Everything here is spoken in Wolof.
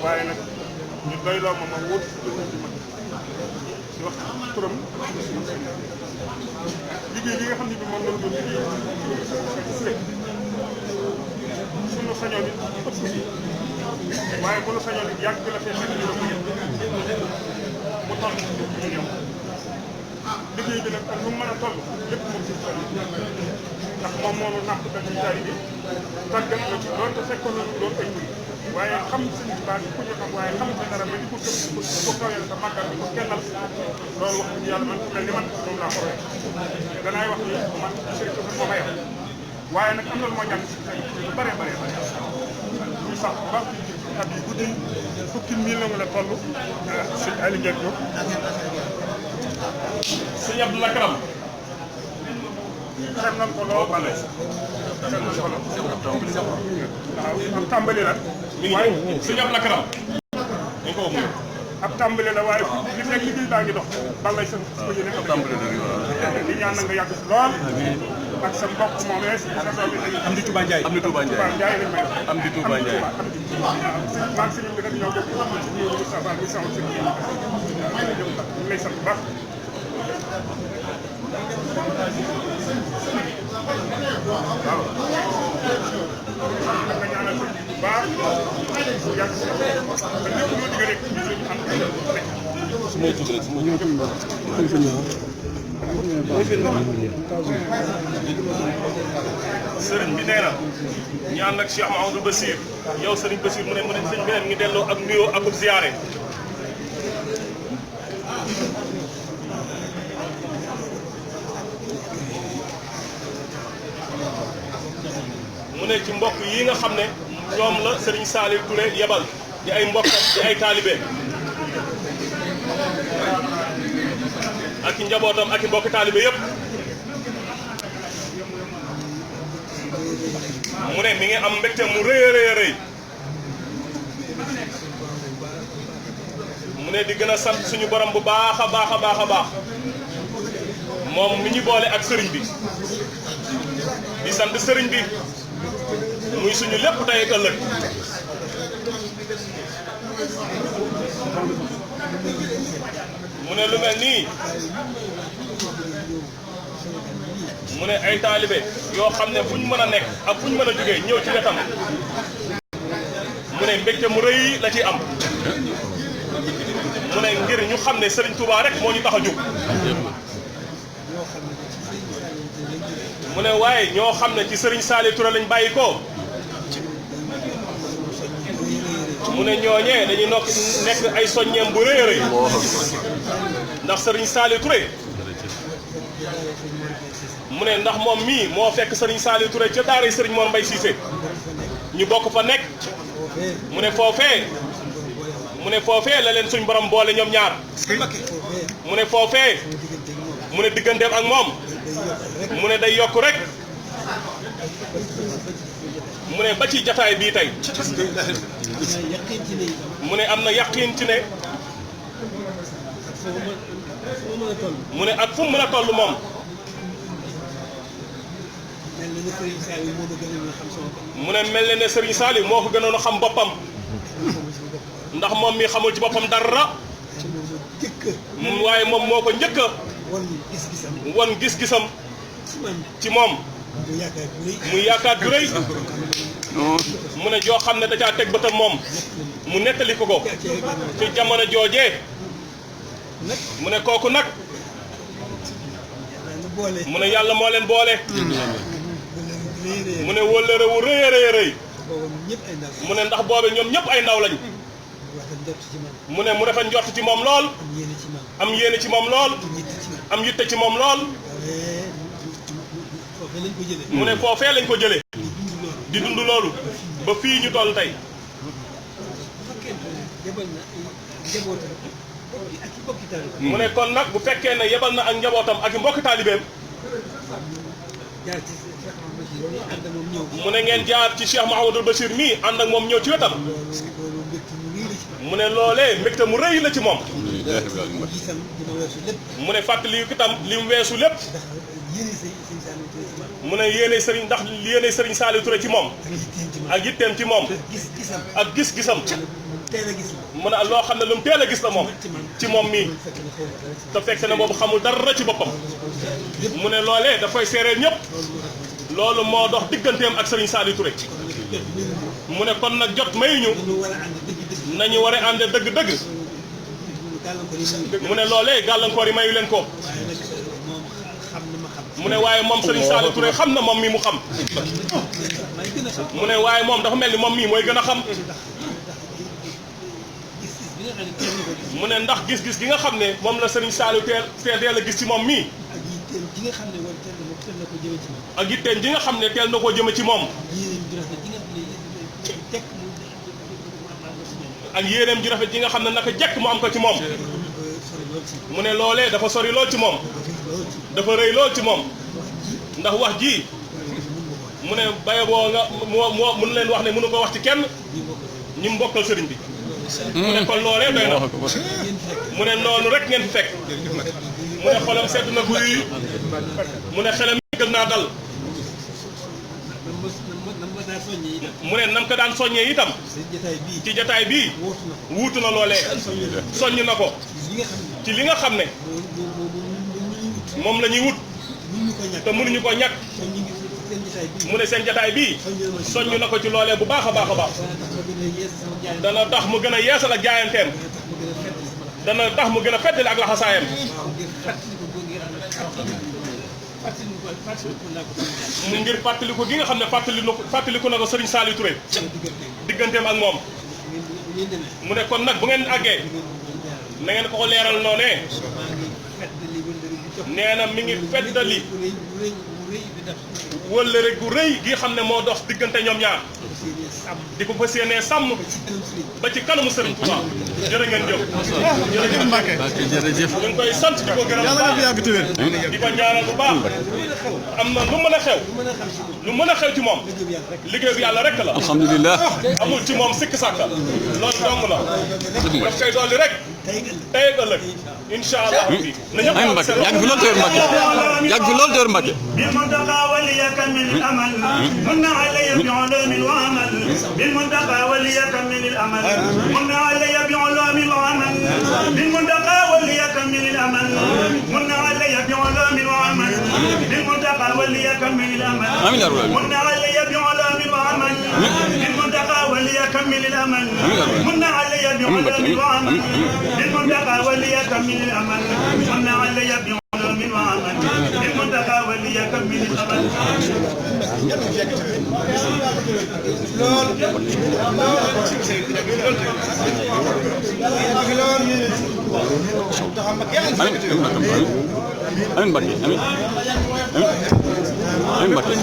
waaye nag ñu doyloo ma wut di wax turam liggéey bi nga xam ne bi moom lañ doon liggéey suñu sañoon it ëpp si waaye bu ñu sañoon it yàgg la fee fekk ñu mu toll ñu ñëw liggéey bi nag ak lu mu mën a toll lépp moom si toll ndax moom moo ñu nàmp dañ ci taari bi tàggat na ci doon te fekkoon nañu doon ay mbir waaye xam sëñ Tuubaa ku ñu xam waaye xam ci dara ba di ko kaweel sa màggal di ko kennal loolu wax dëgg yàlla man mel ni man moom laa ko roy danaay wax ni man sëriñ Tuubaa moo ma yem waaye nag am na lu ma ñàkk si lu bare ñu sax ba at yi guddi fukki mille la nga la toll sëñ Aliou Ndiaye Diop sëñ Abdou Lakram xem nañ ko loo bale xem nañ ko loo waaw ab tàmbali la waaye sëñ Abdou Lakram dañ ko wax ab tàmbali la waaye li fekk liggéey baa ngi dox balay sa ko yéene ab tàmbali la di ñaan na nga yàgg si lool ak sa mbokk moomee am di Touba Ndiaye am di Touba Ndiaye lañ may am di Touba Ndiaye maa ngi sëñ bi nag ñoo bokk ñu Moustapha mi sama sëñ ñu lay sant bu baax waaw nga ñaanal sëñ bu baax yàgg si ba lépp loo digg rek ñu am su may tudd rek su ma ñëw sëriñ bi nee na ñaan nag Cheikh Mahamadou Bassir yow sëriñ Bassir mu ne sëriñ bi neen ngi delloo ak nuyoo ak ziyaare mu ne ci mbokk yi nga xam ne ñoom la sëriñ Saliou Touré yebal di ay mbokkam di ay taalibe ak i njabootam ak i mbokki taalibe yëpp mu ne mi ngi am mbégte mu rëy a rëy mu ne di gën a sant suñu borom bu baax a baax a baax a baax moom mi ñu boole ak sëriñ bi di sant sëriñ bi muy suñu lépp tey ak ëllëg mu ne lu mel nii mu ne ay taalibe yoo xam ne fu ñu mën a nekk ak fu ñu mën a jógee ñëw ci wetam mu ne mbégte mu rëy la ci am mu ne ngir ñu xam ne Serigne Touba rek moo ñu tax a jóg mu ne waaye ñoo xam ne ci Serigne Saliou Touré lañ bàyyi ko mu ne ñooñee dañuy nekk ay soññeem bu rëy a rëy ndax Serigne Saliou Touré mu ne ndax moom mii moo fekk Serigne Saliou Touré ca daara Serigne Mor Mbaye Cissé ñu bokk fa nekk mu ne foofee la leen suñ borom boole ñoom ñaar mu ne foofee mu ne digganteem ak moom mu ne day yokk rek mu ne ba ci jataay bii tey mu ne am na yaqin ci ne mu ne ak fu mu mën a toll moom mu ne mel na ne Serigne Saliou moo ko gënoon a xam boppam ndax moom mi xamul ci boppam dara waaye moom moo ko njëkk a won gis-gisam ci moom muy yaakaar ju rëy mu ne joo xam ne da caa teg bëtam moom mu nettali ko ci jamono joojee mu ne kooku nag mu ne yàlla moo leen boole mu ne wóllëre wu rëy a rëy mu ne ndax boobe ñoom ñëpp ay ndaw lañ mu ne mu rafet njort ci moom lool. am yéene ci moom lool. am yitte ci moom lool. mu ne foofee lañ ko jëlee. di dund loolu. ba fii ñu toll tey. mu ne kon nag bu fekkee ne yebal na ak njabootam ak mbokki taalibeem. mu ne ngeen jaar ci Cheikh Mouhamadul Bachir mii ànd ak moom ñëw ci wetam. mu ne loolee mbégte mu rëy la ci moom. mu ne fàttali itam li mu weesu lépp. mu ne yéene sëriñ ndax yéene sëriñ Saliou Touré ci moom. ak yitteem ci moom. ak gis-gisam. mu ne loo xam ne lu mu teel a gis la moom. ci moom mii. te fekk na boobu xamul dara ci boppam. mu ne loolee dafay seereel ñëpp. loolu moo dox digganteem ak sëriñ Saliou Touré. mu ne kon nag jot mayuñu. nañu war a ànd dëgg-dëgg. mu ne loolee gàllankoor yi mayu leen ko. mu ne waaye moom Serigne Saliou Touré xam na moom mii mu xam. mu ne waaye moom dafa mel ni moom mii mooy gën a xam. mu ne ndax gis-gis gi nga xam ne moom la Serigne Saliou teel a gis ci moom mii. ak yitteem ji nga xam ne teel na koo jëme ci moom. ak yéeneem ji rafet ji nga xam ne naka jekk mu am ko ci moom. mu ne loolee dafa sori lool ci moom. dafa rëy lool ci moom. ndax wax ji mu ne baye boo nga moo mënu leen wax ne mënu ko wax ci kenn ñi mu bokkal sëriñ bi. mu ne kon loolee doy na. mu ne noonu rek ngeen fi fekk. mu ne xolam sedd na guy. mu ne xelam gën naa dal. mu ne nam ko daan soññee itam. ci jotaay bii. wuutu na loolee. soññ na ko. ci li nga xam ne. moom la ñuy wut. te mënuñu ko ñàkk. mu ne seen jotaay bii. soññ na ko ci loolee bu baax a baax a baax. dana tax mu gën a yeesal ak jaayanteem. dana tax mu gën a feddali ak laxasaayam. mu ngir fàttaliku gi nga xam ne fàttaliku na ko Serigne Saliou Touré. digganteem ak moom. mu ne kon nag bu ngeen àggee. na ngeen ko leeral noonee. nee na mi ngi feddali. wëllëre gu rëy gi xam ne moo dox diggante ñoom ñaar. di ko fas yéenee sàmm. ba ci kanamu Serigne Touba. jërë ngeen jëf. jërëjëf Mbacke. jërëjëf. ñu ngi koy sant di ko gërëm bu baax di ko ñaanal bu baax. am na lu mën a xew. lu mën a xew ci moom. liggéeyu yàlla rek la. alhamdulilah. amul ci moom sikk sàkka. loolu dong la. daf koy dolli rek. tey ak ëllëg. incha allah. na ñëpp ay Mbacke yàgg fi loolu tër Mbacke. yàgg fi loolu tër Mbacke. بالمنتقى وليكمل الامل من علي بعلوم وعمل بالمنتقى وليكمل الامل من علي بعلوم وعمل بالمنتقى وليكمل الامل من علي بعلوم وعمل بالمنتقى وليكمل الامل امين يا رب من علي بعلوم وعمل بالمنتقى وليكمل الامل من علي بعلوم وعمل بالمنتقى وليكمل الامل من علي بعلوم وعمل بالمنتقى وليكمل الامل امين Mbacke امين امين Mbacke